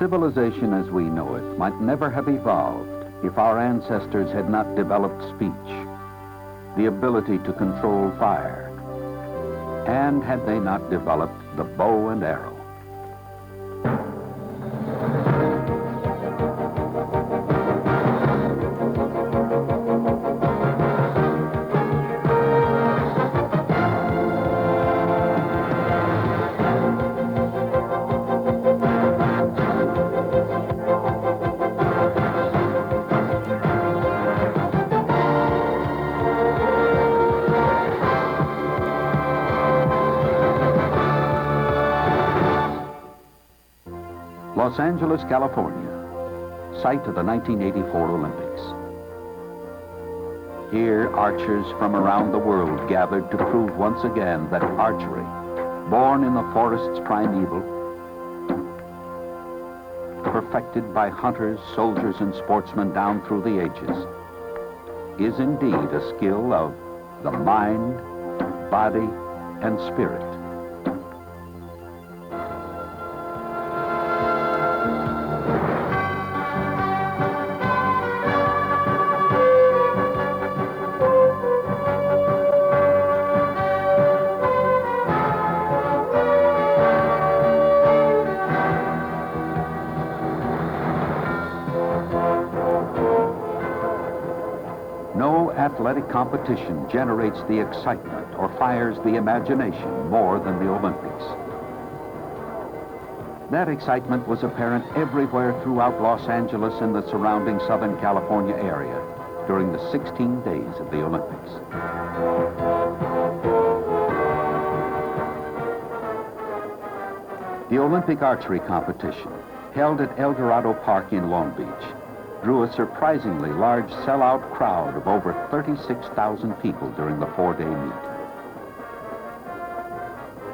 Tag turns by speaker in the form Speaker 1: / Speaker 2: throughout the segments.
Speaker 1: Civilization as we know it might never have evolved if our ancestors had not developed speech, the ability to control fire, and had they not developed the bow and arrow. Los Angeles, California, site of the 1984 Olympics. Here, archers from around the world gathered to prove once again that archery, born in the forest's primeval, perfected by hunters, soldiers, and sportsmen down through the ages, is indeed a skill of the mind, body, and spirit. No athletic competition generates the excitement or fires the imagination more than the Olympics. That excitement was apparent everywhere throughout Los Angeles and the surrounding Southern California area during the 16 days of the Olympics. The Olympic Archery competition, held at El Dorado Park in Long Beach, drew a surprisingly large sellout crowd of over 36,000 people during the four-day meet.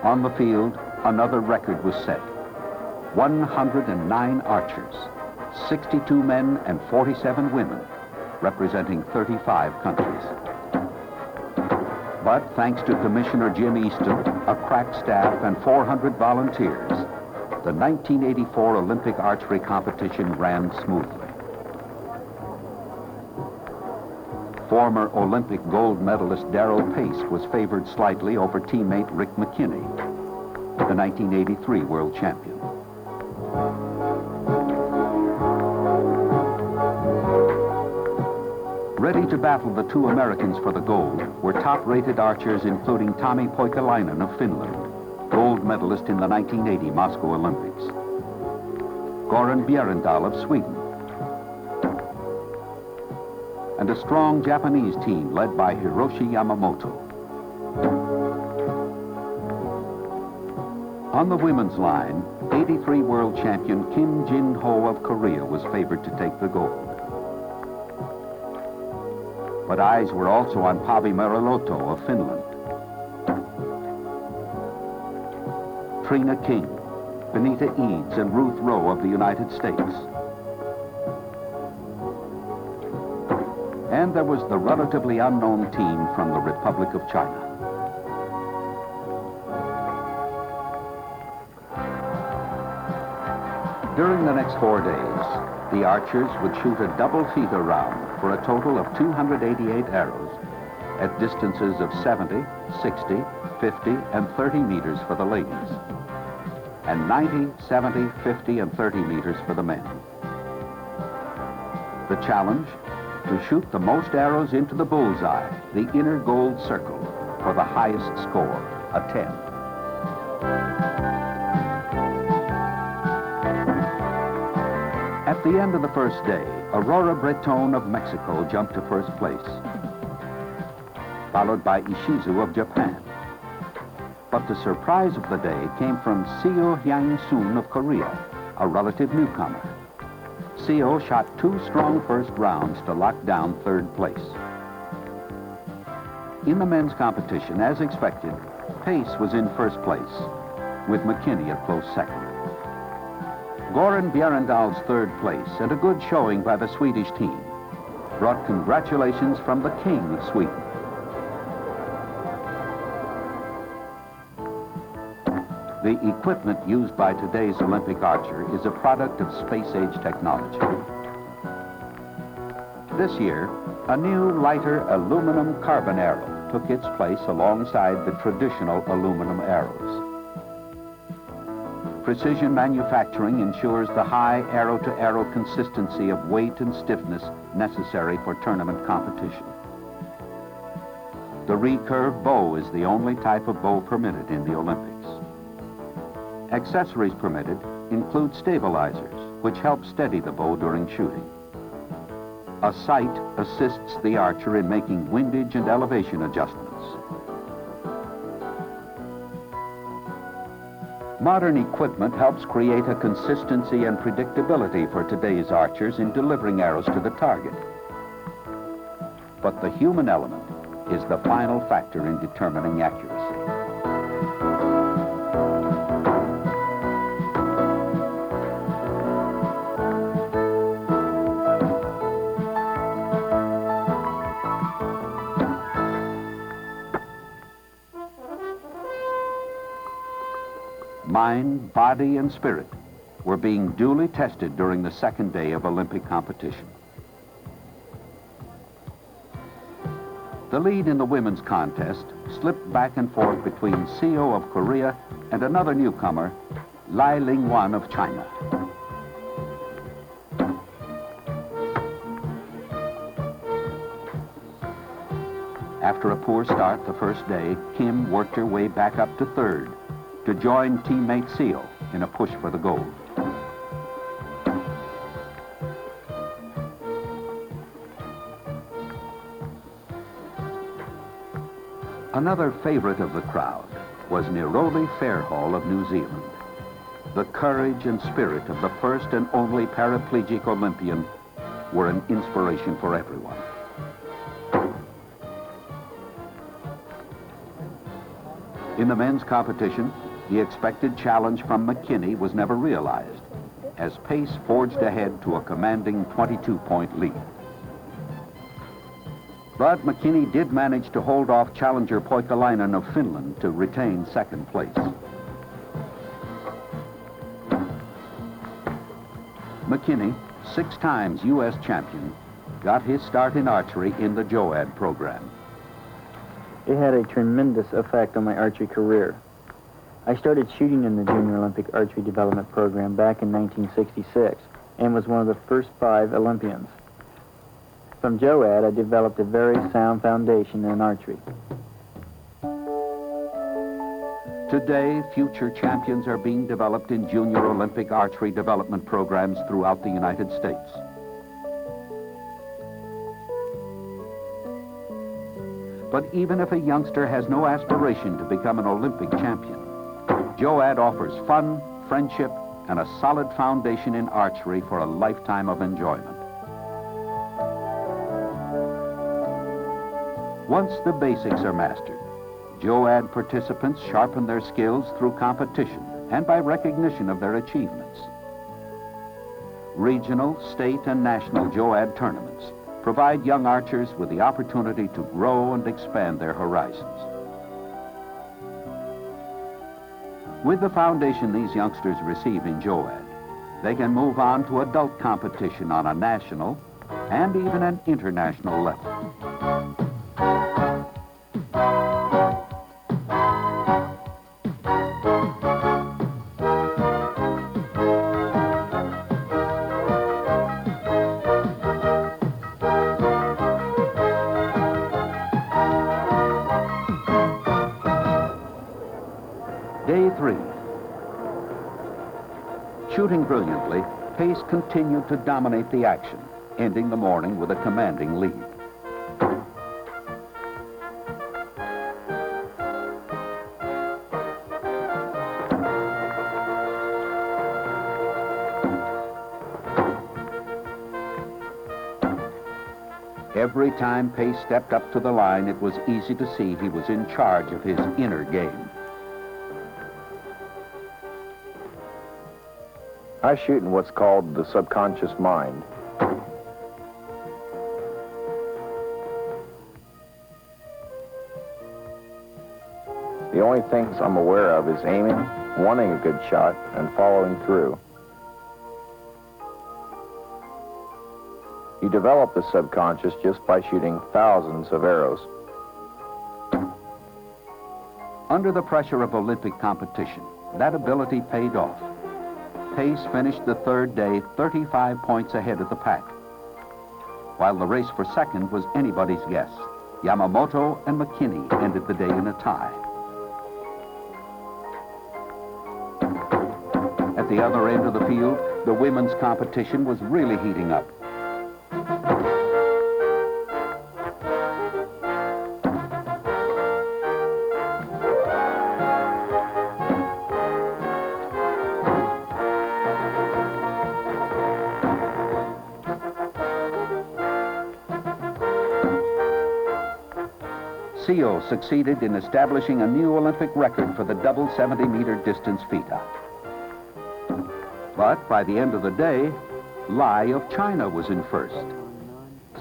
Speaker 1: On the field, another record was set. 109 archers, 62 men and 47 women, representing 35 countries. But thanks to Commissioner Jim Easton, a crack staff, and 400 volunteers, the 1984 Olympic archery competition ran smoothly. Former Olympic gold medalist Darrell Pace was favored slightly over teammate Rick McKinney, the 1983 world champion. Ready to battle the two Americans for the gold were top-rated archers including Tommi Poikolainen of Finland, gold medalist in the 1980 Moscow Olympics, Goran Bjerendal of Sweden, and a strong Japanese team led by Hiroshi Yamamoto. On the women's line, 83 world champion Kim Jin-ho of Korea was favored to take the gold. But eyes were also on Pavi Merilotto of Finland, Trina King, Benita Eads, and Ruth Rowe of the United States. And there was the relatively unknown team from the Republic of China. During the next 4 days, the archers would shoot a double feeder round for a total of 288 arrows at distances of 70, 60, 50, and 30 meters for the ladies, and 90, 70, 50, and 30 meters for the men. The challenge? To shoot the most arrows into the bullseye, the inner gold circle, for the highest score, a 10. At the end of the first day, Aurora Breton of Mexico jumped to first place, followed by Ishizu of Japan. But the surprise of the day came from Seo Hyang-soon of Korea, a relative newcomer. Seo shot 2 strong first rounds to lock down third place. In the men's competition, as expected, Pace was in first place, with McKinney a close second. Goran Bjerendal's third place and a good showing by the Swedish team brought congratulations from the King of Sweden. The equipment used by today's Olympic archer is a product of space-age technology. This year, a new, lighter aluminum carbon arrow took its place alongside the traditional aluminum arrows. Precision manufacturing ensures the high arrow-to-arrow consistency of weight and stiffness necessary for tournament competition. The recurve bow is the only type of bow permitted in the Olympics. Accessories permitted include stabilizers, which help steady the bow during shooting. A sight assists the archer in making windage and elevation adjustments. Modern equipment helps create a consistency and predictability for today's archers in delivering arrows to the target. But the human element is the final factor in determining accuracy. Mind, body, and spirit were being duly tested during the second day of Olympic competition. The lead in the women's contest slipped back and forth between Seo of Korea and another newcomer, Lai Ling-wan of China. After a poor start the first day, Kim worked her way back up to third to join teammate Seo in a push for the gold. Another favorite of the crowd was Niroli Fairhall of New Zealand. The courage and spirit of the first and only paraplegic Olympian were an inspiration for everyone. In the men's competition, the expected challenge from McKinney was never realized, as pace forged ahead to a commanding 22-point lead. But McKinney did manage to hold off challenger Poikalainen of Finland to retain second place. McKinney, 6 times U.S. champion, got his start in archery in the JOAD program.
Speaker 2: It had a tremendous effect on my archery career. I started shooting in the Junior Olympic Archery Development Program back in 1966 and was one of the first 5 Olympians. From JOAD, I developed a very sound foundation in archery.
Speaker 1: Today, future champions are being developed in Junior Olympic Archery Development programs throughout the United States. But even if a youngster has no aspiration to become an Olympic champion, JOAD offers fun, friendship, and a solid foundation in archery for a lifetime of enjoyment. Once the basics are mastered, JOAD participants sharpen their skills through competition and by recognition of their achievements. Regional, state, and national JOAD tournaments provide young archers with the opportunity to grow and expand their horizons. With the foundation these youngsters receive in JOAD, they can move on to adult competition on a national and even an international level. Day 3. Shooting brilliantly, pace continued to dominate the action, ending the morning with a commanding lead. Every time Pace stepped up to the line, it was easy to see he was in charge of his inner game.
Speaker 3: I shoot in what's called the subconscious mind. The only things I'm aware of is aiming, wanting a good shot, and following through. You develop the subconscious just by shooting thousands of arrows.
Speaker 1: Under the pressure of Olympic competition, that ability paid off. Pace finished the third day 35 points ahead of the pack. While the race for second was anybody's guess, Yamamoto and McKinney ended the day in a tie. At the other end of the field, the women's competition was really heating up. Seo succeeded in establishing a new Olympic record for the double 70-meter distance FITA. But by the end of the day, Lai of China was in first.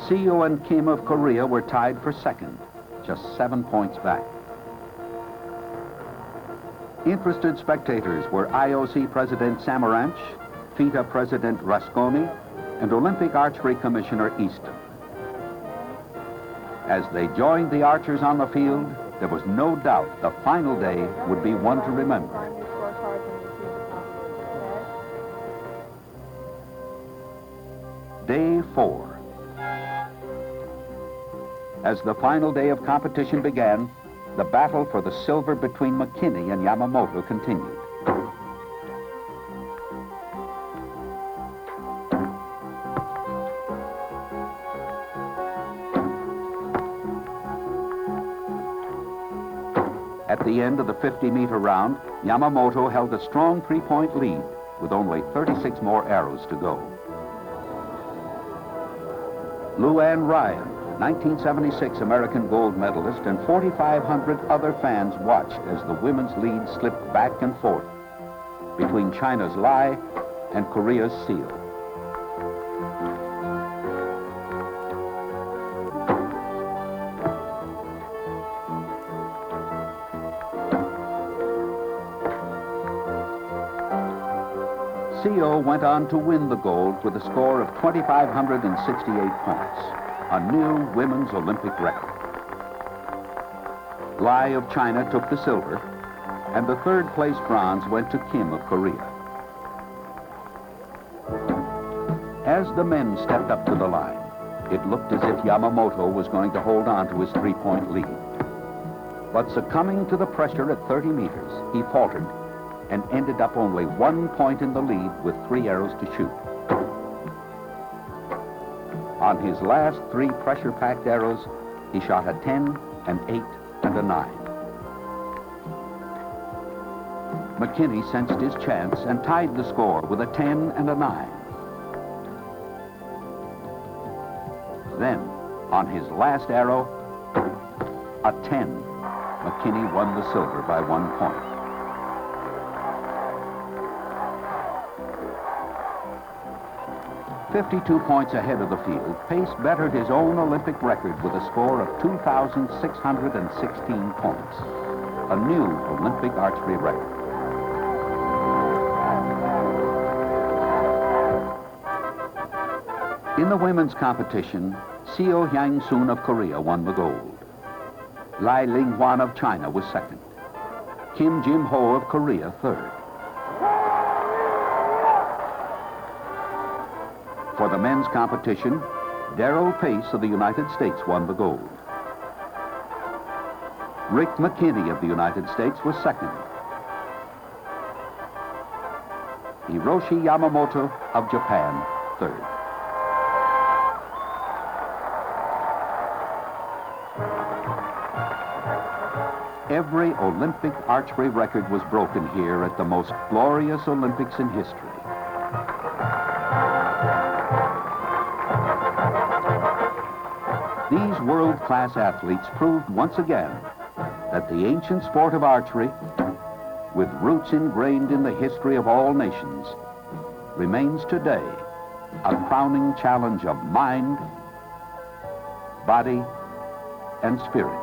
Speaker 1: Seo and Kim of Korea were tied for second, just 7 points back. Interested spectators were IOC President Samaranch, FITA President Rasconi, and Olympic Archery Commissioner Easton. As they joined the archers on the field, there was no doubt the final day would be one to remember. Day 4. As the final day of competition began, the battle for the silver between McKinney and Yamamoto continued. At the end of the 50-meter round, Yamamoto held a strong 3-point lead with only 36 more arrows to go. Luann Ryan, 1976 American gold medalist, and 4,500 other fans watched as the women's lead slipped back and forth between China's Lai and Korea's Seo. Seo went on to win the gold with a score of 2,568 points, a new women's Olympic record. Lai of China took the silver, and the third-place bronze went to Kim of Korea. As the men stepped up to the line, it looked as if Yamamoto was going to hold on to his 3-point lead. But succumbing to the pressure at 30 meters, he faltered and ended up only 1 point in the lead with 3 arrows to shoot. On his last 3 pressure-packed arrows, he shot a 10, an 8, and a 9. McKinney sensed his chance and tied the score with a 10 and a 9. Then, on his last arrow, a 10, McKinney won the silver by 1 point. "52 points ahead of the field, Pace bettered his own Olympic record with a score of 2,616 points, a new Olympic archery record. In the women's competition, Seo Hyang-soon of Korea won the gold. Lai Ling-hwan of China was second. Kim Jim-ho of Korea third. For the men's competition, Darrell Pace of the United States won the gold. Rick McKinney of the United States was second. Hiroshi Yamamoto of Japan third. Every Olympic archery record was broken here at the most glorious Olympics in history. These world-class athletes proved once again that the ancient sport of archery, with roots ingrained in the history of all nations, remains today a crowning challenge of mind, body, and spirit.